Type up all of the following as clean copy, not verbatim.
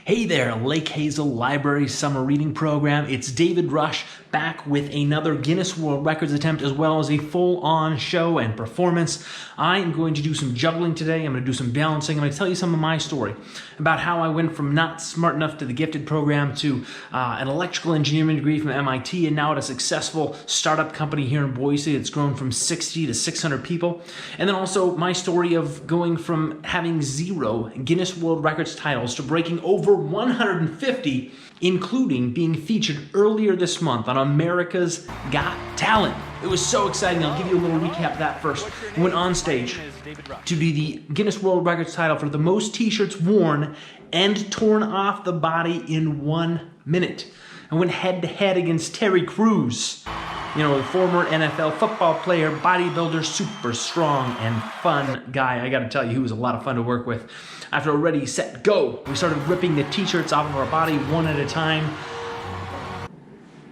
Hey there, Lake Hazel Library Summer Reading Program. It's David Rush back with another Guinness World Records attempt as well as a full-on show and performance. I am going to do some juggling today. I'm going to do some balancing. I'm going to tell you some of my story about how I went from not smart enough to the gifted program to an electrical engineering degree from MIT and now at a successful startup company here in Boise. It's grown from 60 to 600 people. And then also my story of going from having 0 Guinness World Records titles to breaking over 150, including being featured earlier this month on America's Got Talent. It was so exciting. I'll give you a little recap of that first. I went on stage to be the Guinness World Records title for the most t-shirts worn and torn off the body in 1 minute. I went head-to-head against Terry Crews, the former NFL football player, bodybuilder, super strong and fun guy. I gotta tell you, he was a lot of fun to work with. After a ready, set, go, we started ripping the t-shirts off of our body one at a time.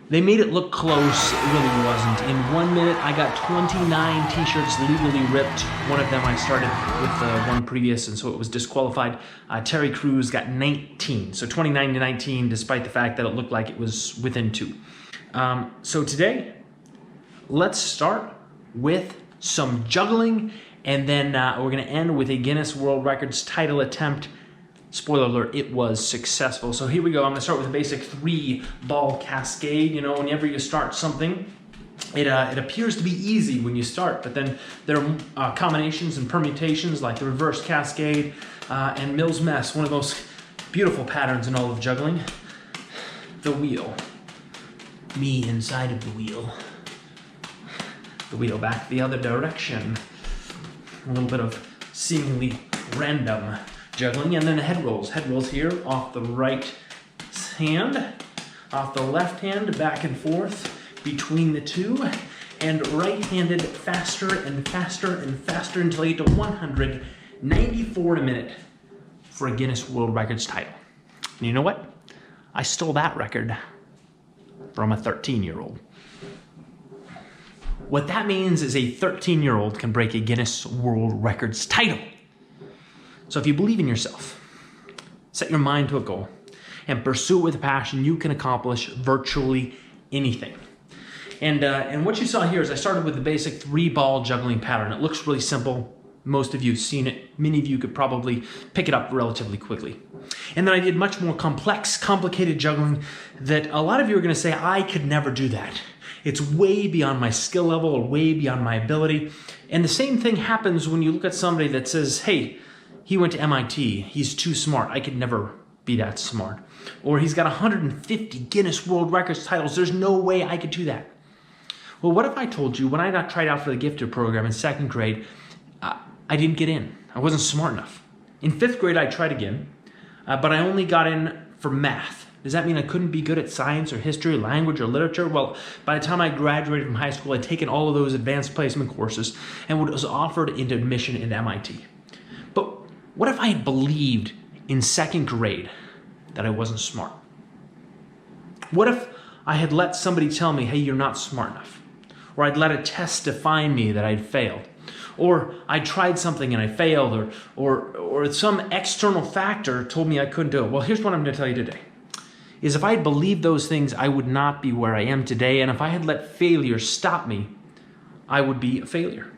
They made it look close, it really wasn't. In 1 minute, I got 29 t-shirts legally ripped. One of them I started with the one previous, and so it was disqualified. Terry Crews got 19, so 29 to 19, despite the fact that it looked like it was within 2. So today, let's start with some juggling, and then we're going to end with a Guinness World Records title attempt. Spoiler alert, it was successful. So here we go. I'm going to start with a basic 3-ball cascade. Whenever you start something, it appears to be easy when you start, but then there are combinations and permutations like the reverse cascade and Mills Mess, one of those beautiful patterns in all of juggling. The wheel. Me inside of the wheel. The wheel back the other direction. A little bit of seemingly random juggling, and then head rolls. Head rolls here off the right hand, off the left hand, back and forth between the two, and right-handed faster and faster and faster until you get to 194 in a minute for a Guinness World Records title. And you know what? I stole that record from a 13-year-old. What that means is a 13-year-old can break a Guinness World Records title. So if you believe in yourself, set your mind to a goal, and pursue it with a passion, you can accomplish virtually anything. And what you saw here is I started with the basic 3-ball juggling pattern. It looks really simple. Most of you have seen it. Many of you could probably pick it up relatively quickly. And then I did much more complex, complicated juggling that a lot of you are going to say, I could never do that. It's way beyond my skill level or way beyond my ability. And the same thing happens when you look at somebody that says, hey, he went to MIT, he's too smart, I could never be that smart. Or he's got 150 Guinness World Records titles, there's no way I could do that. Well, what if I told you when I got tried out for the gifted program in 2nd grade, I didn't get in. I wasn't smart enough. In 5th grade, I tried again, but I only got in for math. Does that mean I couldn't be good at science or history, language or literature? Well, by the time I graduated from high school, I'd taken all of those advanced placement courses and was offered into admission into MIT. But what if I had believed in 2nd grade that I wasn't smart? What if I had let somebody tell me, hey, you're not smart enough? Or I'd let a test define me that I'd failed? Or I tried something and I failed, or some external factor told me I couldn't do it. Well, here's what I'm going to tell you today. Is if I had believed those things, I would not be where I am today. And if I had let failure stop me, I would be a failure.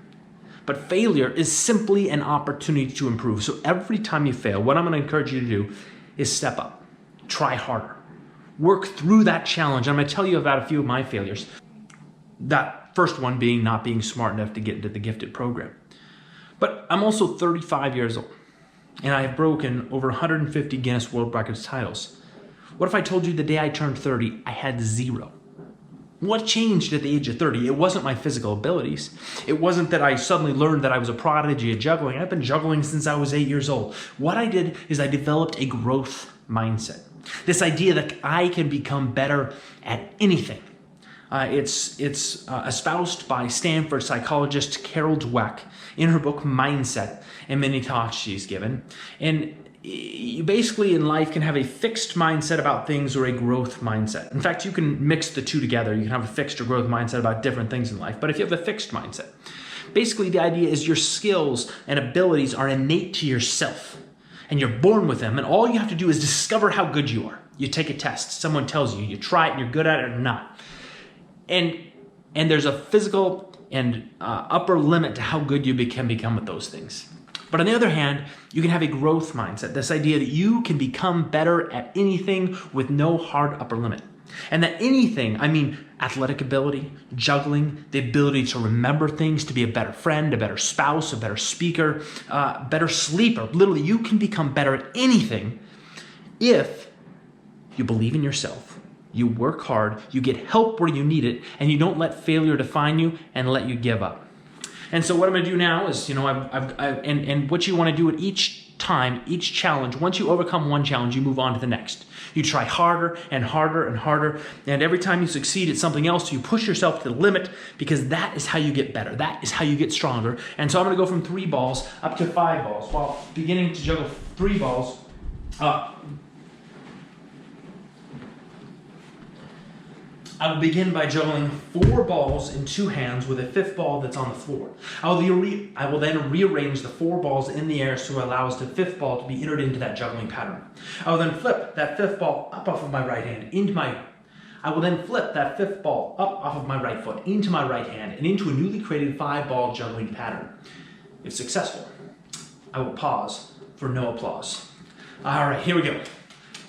But failure is simply an opportunity to improve. So every time you fail, what I'm going to encourage you to do is step up, try harder, work through that challenge. I'm going to tell you about a few of my failures. That first one being not being smart enough to get into the gifted program. But I'm also 35 years old, and I have broken over 150 Guinness World Records titles. What if I told you the day I turned 30, I had 0? What changed at the age of 30? It wasn't my physical abilities. It wasn't that I suddenly learned that I was a prodigy at juggling. I've been juggling since I was 8 years old. What I did is I developed a growth mindset. This idea that I can become better at anything. It's espoused by Stanford psychologist Carol Dweck in her book Mindset and many talks she's given. And you basically in life can have a fixed mindset about things or a growth mindset. In fact, you can mix the two together. You can have a fixed or growth mindset about different things in life. But if you have a fixed mindset, basically the idea is your skills and abilities are innate to yourself. and you're born with them, and all you have to do is discover how good you are. You take a test, someone tells you, you try it and you're good at it or not. And there's a physical and upper limit to how good you can become with those things. But on the other hand, you can have a growth mindset, this idea that you can become better at anything with no hard upper limit. And that anything, I mean athletic ability, juggling, the ability to remember things, to be a better friend, a better spouse, a better speaker, better sleeper. Literally, you can become better at anything if you believe in yourself, you work hard, you get help where you need it, and you don't let failure define you and let you give up. And so what I'm going to do now is, and what you want to do at each time, each challenge, once you overcome one challenge, you move on to the next. You try harder and harder and harder, and every time you succeed at something else, you push yourself to the limit, because that is how you get better. That is how you get stronger. And so I'm going to go from 3 balls up to 5 balls while beginning to juggle 3 balls. I will begin by juggling 4 balls in 2 hands with a 5th ball that's on the floor. I will then rearrange the 4 balls in the air to allow the 5th ball to be entered into that juggling pattern. I will then flip that 5th ball up off of my right hand I will then flip that 5th ball up off of my right foot into my right hand and into a newly created 5-ball juggling pattern. If successful, I will pause for no applause. All right, here we go.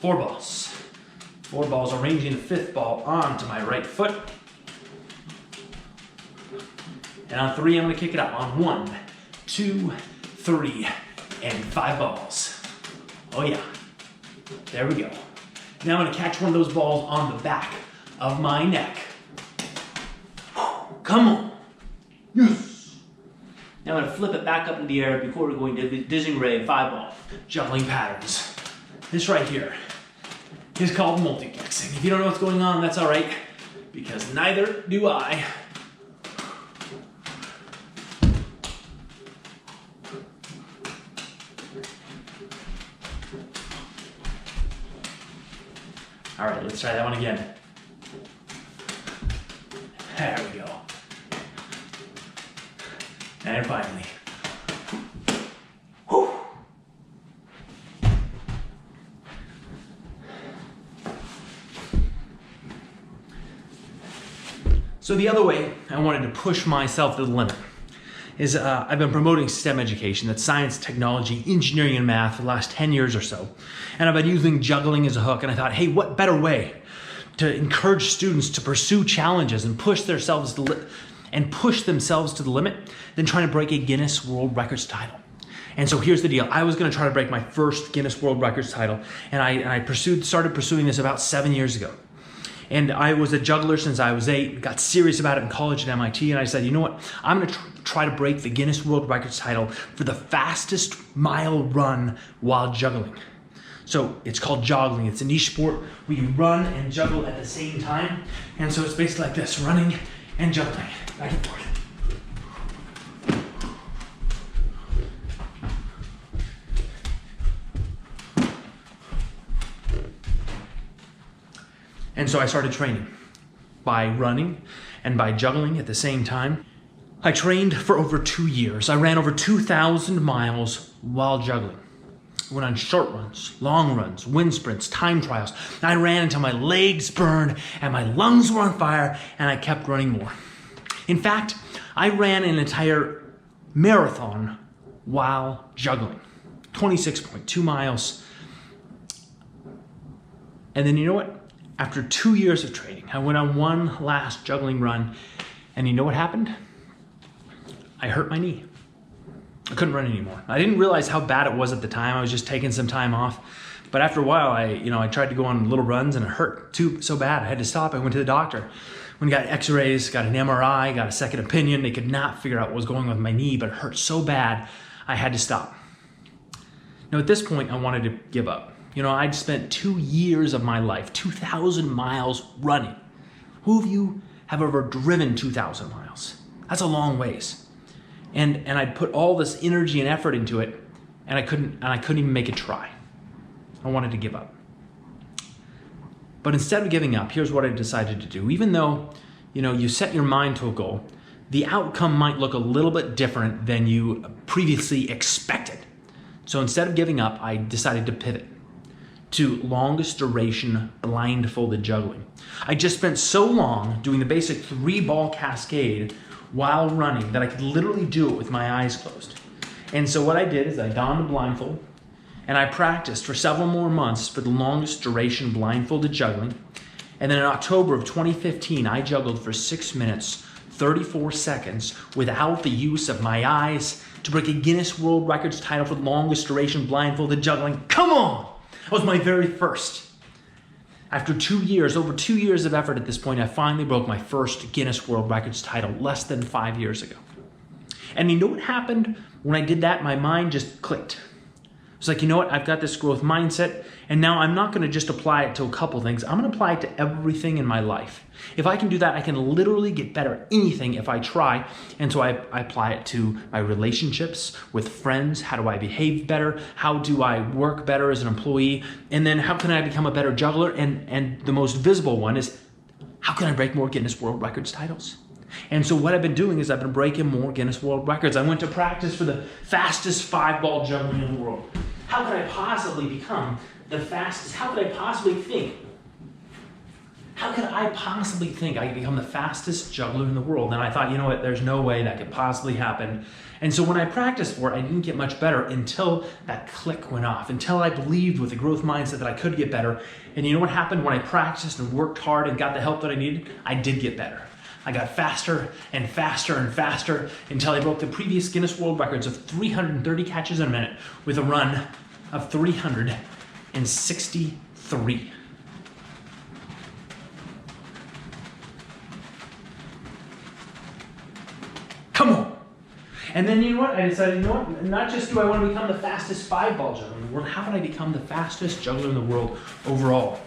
4 balls. 4 balls, arranging the 5th ball onto my right foot. And on 3, I'm going to kick it up on 1, 2, 3, and 5 balls. Oh yeah, there we go. Now I'm going to catch one of those balls on the back of my neck. Come on. Yes. Now I'm going to flip it back up in the air before we're going to the Disney Ray 5-ball juggling patterns. This right here is called multiplexing. If you don't know what's going on, that's all right, because neither do I. All right, let's try that one again. There we go. And finally. Whew. So the other way I wanted to push myself to the limit is I've been promoting STEM education, that's science, technology, engineering, and math for the last 10 years or so. And I've been using juggling as a hook, and I thought, hey, what better way to encourage students to pursue challenges and push themselves to the limit than trying to break a Guinness World Records title. And so here's the deal. I was going to try to break my first Guinness World Records title, and I started pursuing this about 7 years ago. And I was a juggler since I was 8, got serious about it in college at MIT, and I said, you know what? I'm going to try to break the Guinness World Records title for the fastest mile run while juggling. So it's called joggling. It's a niche sport where you run and juggle at the same time. And so it's basically like this, running and juggling, back and forth. And so I started training by running and by juggling at the same time. I trained for over 2 years. I ran over 2,000 miles while juggling. I went on short runs, long runs, wind sprints, time trials. I ran until my legs burned and my lungs were on fire, and I kept running more. In fact, I ran an entire marathon while juggling, 26.2 miles. And then you know what? After 2 years of training, I went on one last juggling run, and you know what happened? I hurt my knee. I couldn't run anymore. I didn't realize how bad it was at the time. I was just taking some time off. But after a while, I tried to go on little runs, and it hurt so bad. I had to stop. I went to the doctor. When I got x-rays, got an MRI, got a second opinion. They could not figure out what was going on with my knee, but it hurt so bad, I had to stop. Now at this point, I wanted to give up. I'd spent 2 years of my life, 2,000 miles running. Who of you have ever driven 2,000 miles? That's a long ways. And I'd put all this energy and effort into it, and I couldn't even make it try. I wanted to give up. But instead of giving up, here's what I decided to do. Even though, you set your mind to a goal, the outcome might look a little bit different than you previously expected. So instead of giving up, I decided to pivot to longest duration blindfolded juggling. I just spent so long doing the basic 3-ball cascade while running that I could literally do it with my eyes closed. And so what I did is I donned a blindfold and I practiced for several more months for the longest duration blindfolded juggling. And then in October of 2015, I juggled for 6 minutes, 34 seconds without the use of my eyes to break a Guinness World Records title for the longest duration blindfolded juggling. Come on! That was my very first. After 2 years, over 2 years of effort at this point, I finally broke my first Guinness World Records title less than 5 years ago. And you know what happened when I did that? My mind just clicked. It was like, you know what? I've got this growth mindset, and now I'm not going to just apply it to a couple things. I'm going to apply it to everything in my life. If I can do that, I can literally get better at anything if I try. And so I apply it to my relationships with friends. How do I behave better? How do I work better as an employee? And then how can I become a better juggler? And the most visible one is, how can I break more Guinness World Records titles? And so what I've been doing is I've been breaking more Guinness World Records. I went to practice for the fastest 5-ball juggling in the world. How could I possibly become the fastest? How could I possibly think? How could I possibly think I could become the fastest juggler in the world? And I thought, you know what, there's no way that could possibly happen. And so when I practiced for it, I didn't get much better until that click went off, until I believed with a growth mindset that I could get better. And you know what happened when I practiced and worked hard and got the help that I needed? I did get better. I got faster and faster and faster until I broke the previous Guinness World Records of 330 catches in a minute with a run of 363. Come on. And then you know what? I decided, you know what? Not just do I want to become the fastest 5-ball juggler in the world, how can I become the fastest juggler in the world overall?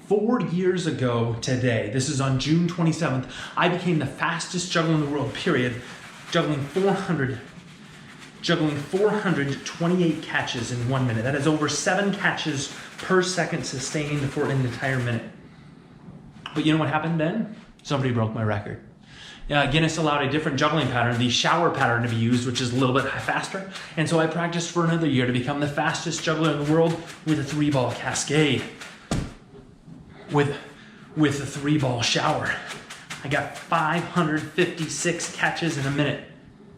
4 years ago today, this is on June 27th, I became the fastest juggler in the world, period, juggling 428 catches in 1 minute. That is over 7 catches per second sustained for an entire minute. But you know what happened then? Somebody broke my record. Guinness allowed a different juggling pattern, the shower pattern, to be used, which is a little bit faster. And so I practiced for another year to become the fastest juggler in the world with a 3-ball cascade. With a 3-ball shower. I got 556 catches in a minute.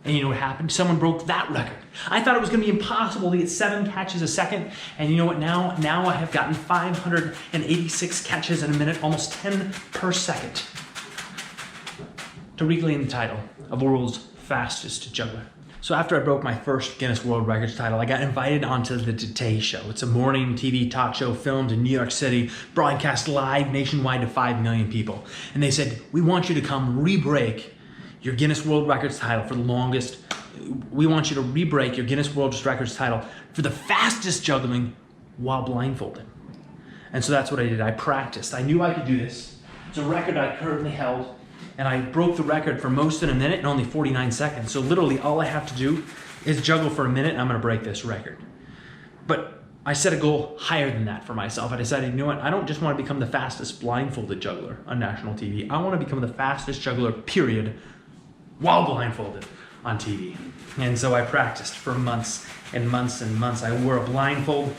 And you know what happened? Someone broke that record. I thought it was going to be impossible to get 7 catches a second. And you know what? Now I have gotten 586 catches in a minute, almost 10 per second, to reclaim the title of world's fastest juggler. So after I broke my first Guinness World Records title, I got invited onto the Today Show. It's a morning TV talk show filmed in New York City, broadcast live nationwide to 5 million people. And they said, we want you to come re-break your Guinness World Records title for the longest. We want you to re-break your Guinness World Records title for the fastest juggling while blindfolded. And so that's what I did. I practiced. I knew I could do this. It's a record I currently held. And I broke the record for most in a minute in only 49 seconds. So literally all I have to do is juggle for a minute and I'm gonna break this record. But I set a goal higher than that for myself. I decided, you know what, I don't just wanna become the fastest blindfolded juggler on national TV. I wanna become the fastest juggler, period, while blindfolded on TV. And so I practiced for months and months and months. I wore a blindfold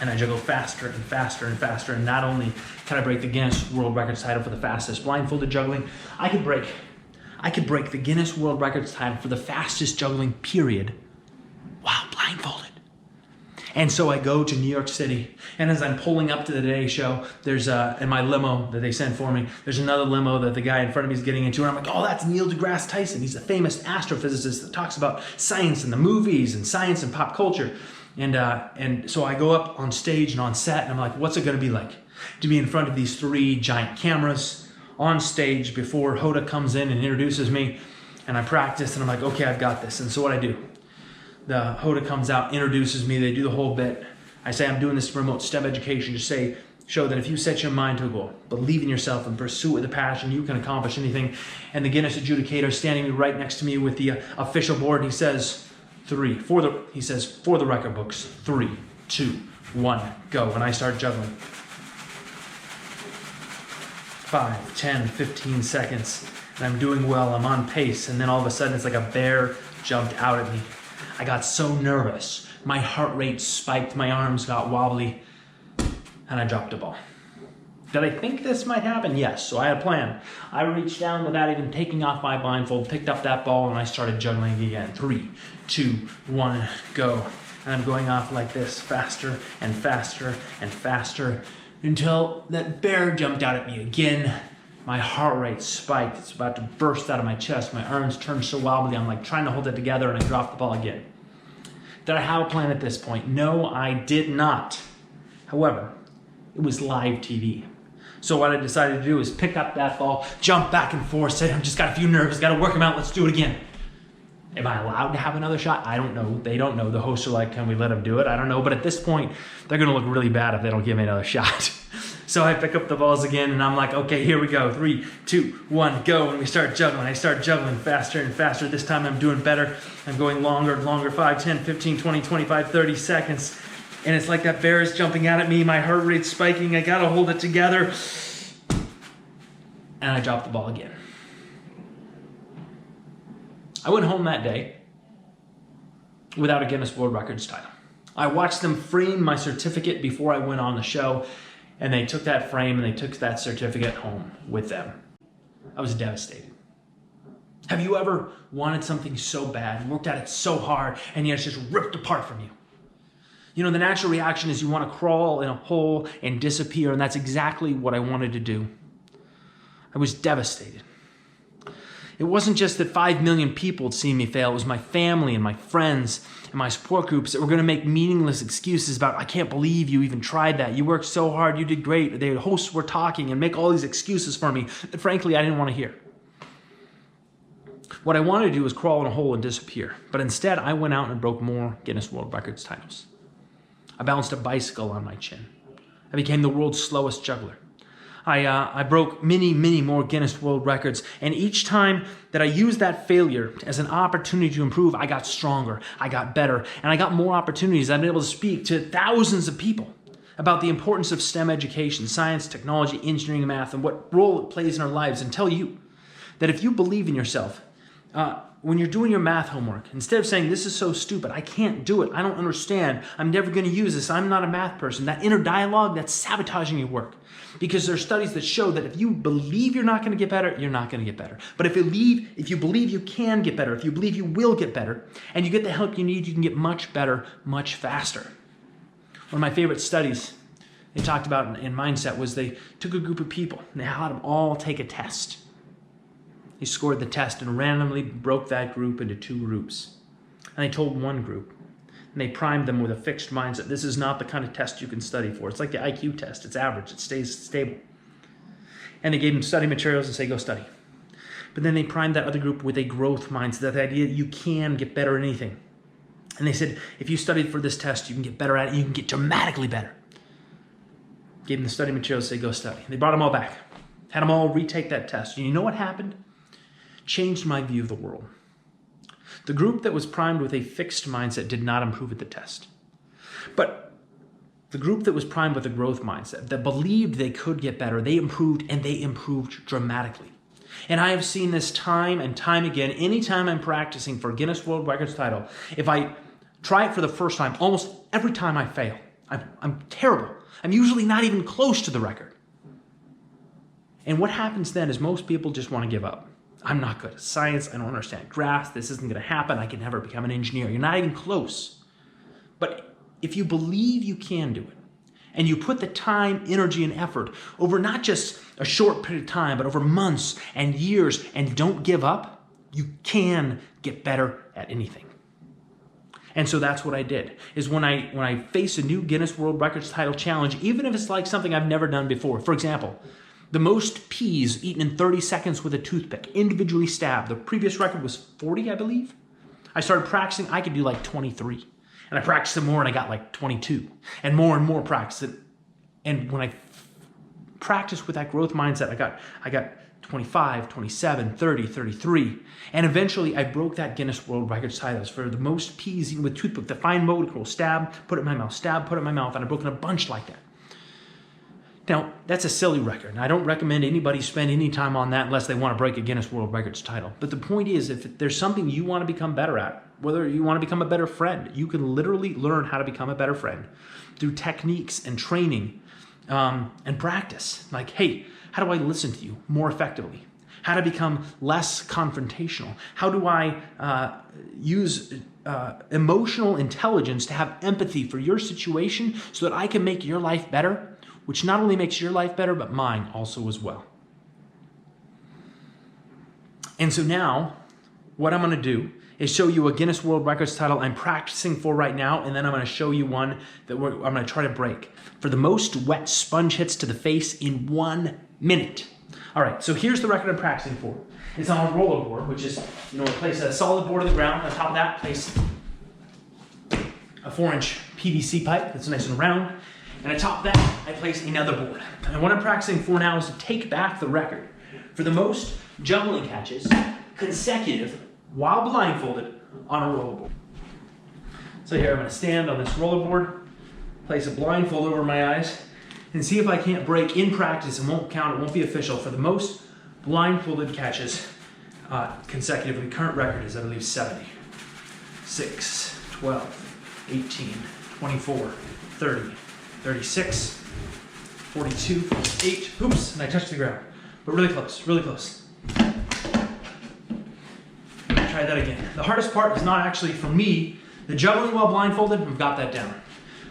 and I juggled faster and faster and faster. And not only can I break the Guinness World Records title for the fastest blindfolded juggling, I could break the Guinness World Records title for the fastest juggling, period, while blindfolded. And so I go to New York City, and as I'm pulling up to the Today Show, there's in my limo that they sent for me, there's another limo that the guy in front of me is getting into, and I'm like, oh, that's Neil deGrasse Tyson. He's a famous astrophysicist that talks about science in the movies and science and pop culture. And so I go up on stage and on set, and I'm like, what's it going to be like to be in front of these 3 giant cameras on stage before Hoda comes in and introduces me? And I practice, and I'm like, okay, I've got this. And so what I do, the Hoda comes out, introduces me, they do the whole bit. I say, I'm doing this to promote STEM education, to show that if you set your mind to a goal, believe in yourself and pursue it with a passion, you can accomplish anything. And the Guinness adjudicator is standing right next to me with the official board, and he says, for the record books, 3, 2, 1, go. And I start juggling. 5, 10, 15 seconds, and I'm doing well, I'm on pace, and then all of a sudden it's like a bear jumped out at me. I got so nervous My heart rate spiked, my arms got wobbly, and I dropped a ball. Did I think this might happen? Yes, so I had a plan. I reached down without even taking off my blindfold, picked up that ball, and I started juggling again. 3, 2, 1, go. And I'm going off like this, faster and faster and faster, until that bear jumped out at me again. My heart rate spiked. It's about to burst out of my chest. My arms turned so wobbly, I'm like trying to hold it together, and I dropped the ball again. Did I have a plan at this point? No, I did not. However, it was live TV. So what I decided to do is pick up that ball, jump back and forth, say, I've just got a few nerves, got to work them out, let's do it again. Am I allowed to have another shot? I don't know. They don't know. The hosts are like, can we let them do it? I don't know. But at this point, they're going to look really bad if they don't give me another shot. So I pick up the balls again, and I'm like, okay, here we go. 3, 2, 1, go. And we start juggling. I start juggling faster and faster. This time I'm doing better. I'm going longer and longer, 5, 10, 15, 20, 25, 30 seconds. And it's like that bear is jumping out at me. My heart rate's spiking. I got to hold it together. And I dropped the ball again. I went home that day without a Guinness World Records title. I watched them frame my certificate before I went on the show, and they took that frame and they took that certificate home with them. I was devastated. Have you ever wanted something so bad, worked at it so hard, and yet it's just ripped apart from you? You know, the natural reaction is you want to crawl in a hole and disappear, and that's exactly what I wanted to do. I was devastated. It wasn't just that 5 million people had seen me fail. It was my family and my friends and my support groups that were going to make meaningless excuses about, I can't believe you even tried that. You worked so hard. You did great. The hosts were talking and make all these excuses for me that frankly I didn't want to hear. What I wanted to do was crawl in a hole and disappear. But instead, I went out and broke more Guinness World Records titles. I balanced a bicycle on my chin. I became the world's slowest juggler. I broke many more Guinness World Records, and each time that I used that failure as an opportunity to improve, I got stronger, I got better, and I got more opportunities. I've been able to speak to thousands of people about the importance of STEM education, science, technology, engineering, and math, and what role it plays in our lives, and tell you that if you believe in yourself, when you're doing your math homework, instead of saying, this is so stupid, I can't do it, I don't understand, I'm never going to use this, I'm not a math person, that inner dialogue, that's sabotaging your work. Because there are studies that show that if you believe you're not going to get better, you're not going to get better. But if you believe you can get better, if you believe you will get better, and you get the help you need, you can get much better, much faster. One of my favorite studies they talked about in mindset was they took a group of people and they had them all take a test. They scored the test and randomly broke that group into 2 groups. And they told one group, and they primed them with a fixed mindset. This is not the kind of test you can study for. It's like the IQ test. It's average. It stays stable. And they gave them study materials and say, go study. But then they primed that other group with a growth mindset, the idea that you can get better at anything. And they said, if you studied for this test, you can get better at it. You can get dramatically better. Gave them the study materials and say, go study. They brought them all back. Had them all retake that test. And you know what happened? Changed my view of the world. The group that was primed with a fixed mindset did not improve at the test. But the group that was primed with a growth mindset, that believed they could get better, they improved, and they improved dramatically. And I have seen this time and time again. Anytime I'm practicing for a Guinness World Records title, if I try it for the first time, almost every time I fail. I'm terrible. I'm usually not even close to the record. And what happens then is most people just want to give up. I'm not good at science, I don't understand graphs, this isn't going to happen, I can never become an engineer. You're not even close. But if you believe you can do it, and you put the time, energy, and effort over not just a short period of time, but over months and years, and don't give up, you can get better at anything. And so that's what I did, is when I face a new Guinness World Records title challenge, even if it's like something I've never done before. For example, the most peas eaten in 30 seconds with a toothpick, individually stabbed. The previous record was 40, I believe. I started practicing, I could do like 23. And I practiced some more and I got like 22. And more practice. And when I practiced with that growth mindset, I got 25, 27, 30, 33. And eventually I broke that Guinness World Records title for the most peas eaten with toothpick, the fine motor control, stab, put it in my mouth, stab, put it in my mouth, and I broke in a bunch like that. Now, that's a silly record. I don't recommend anybody spend any time on that unless they want to break a Guinness World Records title. But the point is, if there's something you want to become better at, whether you want to become a better friend, you can literally learn how to become a better friend through techniques and training and practice. Like, hey, how do I listen to you more effectively? How to become less confrontational? How do I use emotional intelligence to have empathy for your situation so that I can make your life better? Which not only makes your life better, but mine also as well. And so now, what I'm going to do is show you a Guinness World Records title I'm practicing for right now, and then I'm going to show you one that I'm going to try to break for the most wet sponge hits to the face in 1 minute. All right, so here's the record I'm practicing for. It's on a roller board, which is, place a solid board on the ground. On top of that, place a 4-inch PVC pipe that's nice and round. And atop that, I place another board. And what I'm practicing for now is to take back the record for the most juggling catches consecutive while blindfolded on a rollerboard. So here I'm going to stand on this rollerboard, place a blindfold over my eyes, and see if I can't break in practice. It won't count, it won't be official, for the most blindfolded catches consecutively. Current record is, I believe, 70. 6, 12, 18, 24, 30. 36, 42, 48, oops, and I touched the ground. But really close, really close. Try that again. The hardest part is not actually for me, the juggling while blindfolded, we've got that down.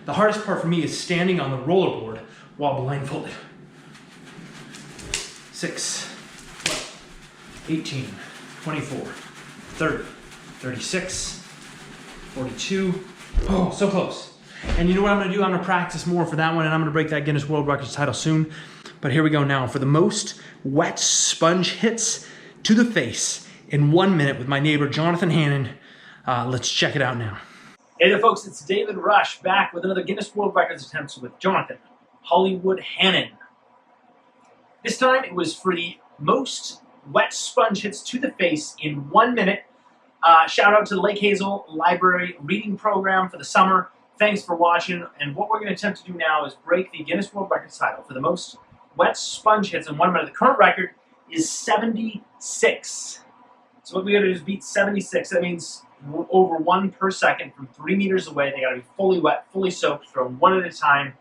The hardest part for me is standing on the rollerboard while blindfolded. 6, 12, 18, 24, 30, 36, 42, oh, so close. And you know what I'm going to do? I'm going to practice more for that one, and I'm going to break that Guinness World Records title soon. But here we go now for the most wet sponge hits to the face in 1 minute with my neighbor, Jonathan Hannon. Let's check it out now. Hey there, folks. It's David Rush back with another Guinness World Records attempt with Jonathan Hollywood Hannon. This time it was for the most wet sponge hits to the face in 1 minute. Shout out to the Lake Hazel Library Reading Program for the summer. Thanks for watching, and what we're going to attempt to do now is break the Guinness World Records title for the most wet sponge hits in 1 minute. The current record is 76. So what we got to do is beat 76. That means over 1 per second from 3 meters away. They got to be fully wet, fully soaked, thrown one at a time.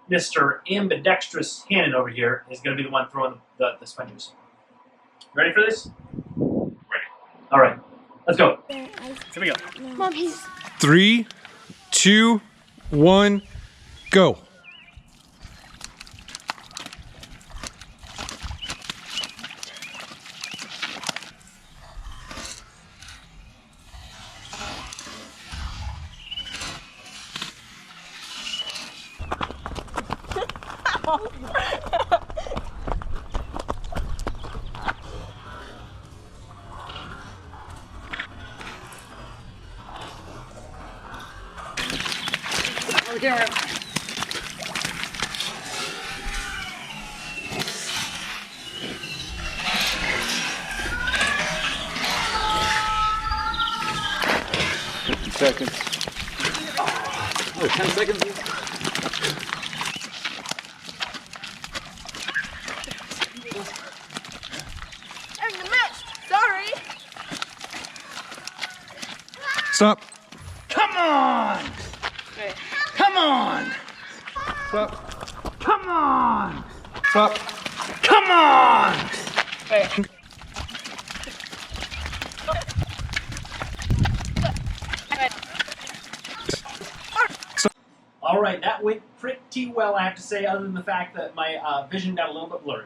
Mr. Ambidextrous Hannon over here is going to be the one throwing the sponges. Ready for this? Ready. All right, let's go. Here we go. Mom, he's 3, 2, 1, go. on the camera. Seconds. Oh, 10 seconds. And the match. Sorry. Stop. Come on! Okay. Come on! Stop. Come on! Stop. Come on! Okay. All right, that went pretty well, I have to say, other than the fact that my vision got a little bit blurry.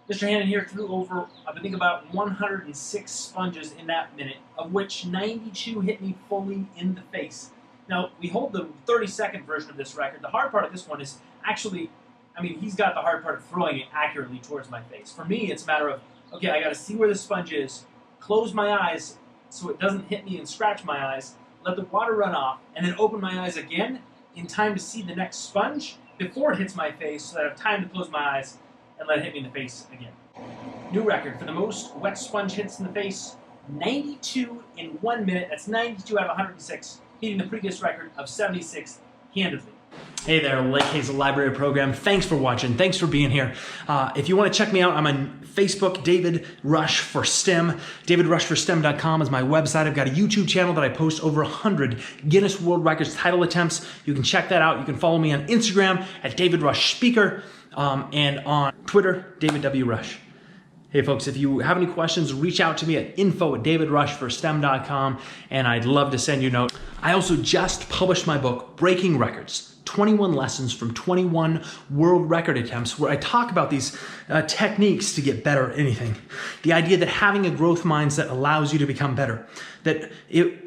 Mr. Hannon here threw over, I think, about 106 sponges in that minute, of which 92 hit me fully in the face. Now, we hold the 30-second version of this record. The hard part of this one is actually, I mean, he's got the hard part of throwing it accurately towards my face. For me, it's a matter of, okay, I got to see where the sponge is, close my eyes so it doesn't hit me and scratch my eyes, let the water run off, and then open my eyes again in time to see the next sponge before it hits my face so that I have time to close my eyes and let it hit me in the face again. New record for the most wet sponge hits in the face, 92 in 1 minute. That's 92 out of 106, beating the previous record of 76 handedly. Hey there, Lake Hazel Library Program. Thanks for watching. Thanks for being here. If you want to check me out, I'm on Facebook, David Rush for STEM. DavidRushForSTEM.com is my website. I've got a YouTube channel that I post over 100 Guinness World Records title attempts. You can check that out. You can follow me on Instagram at David Rush Speaker and on Twitter, David W. Rush. Hey folks, if you have any questions, reach out to me at info@davidrushforstem.com and I'd love to send you a note. I also just published my book, Breaking Records, 21 Lessons from 21 World Record Attempts, where I talk about these techniques to get better at anything. The idea that having a growth mindset allows you to become better. That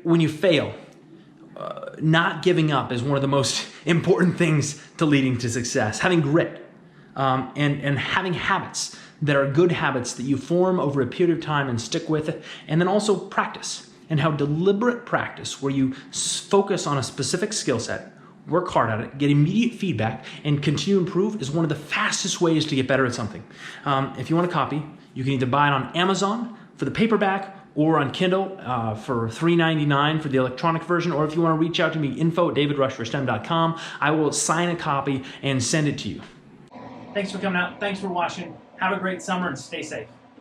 when you fail, not giving up is one of the most important things to leading to success. Having grit and having habits that are good habits that you form over a period of time and stick with, and then also practice, and how deliberate practice, where you focus on a specific skill set, work hard at it, get immediate feedback, and continue to improve is one of the fastest ways to get better at something. If you want a copy, you can either buy it on Amazon for the paperback or on Kindle for $3.99 for the electronic version, or if you want to reach out to me, info@davidrushforstem.com, I will sign a copy and send it to you. Thanks for coming out. Thanks for watching. Have a great summer and stay safe.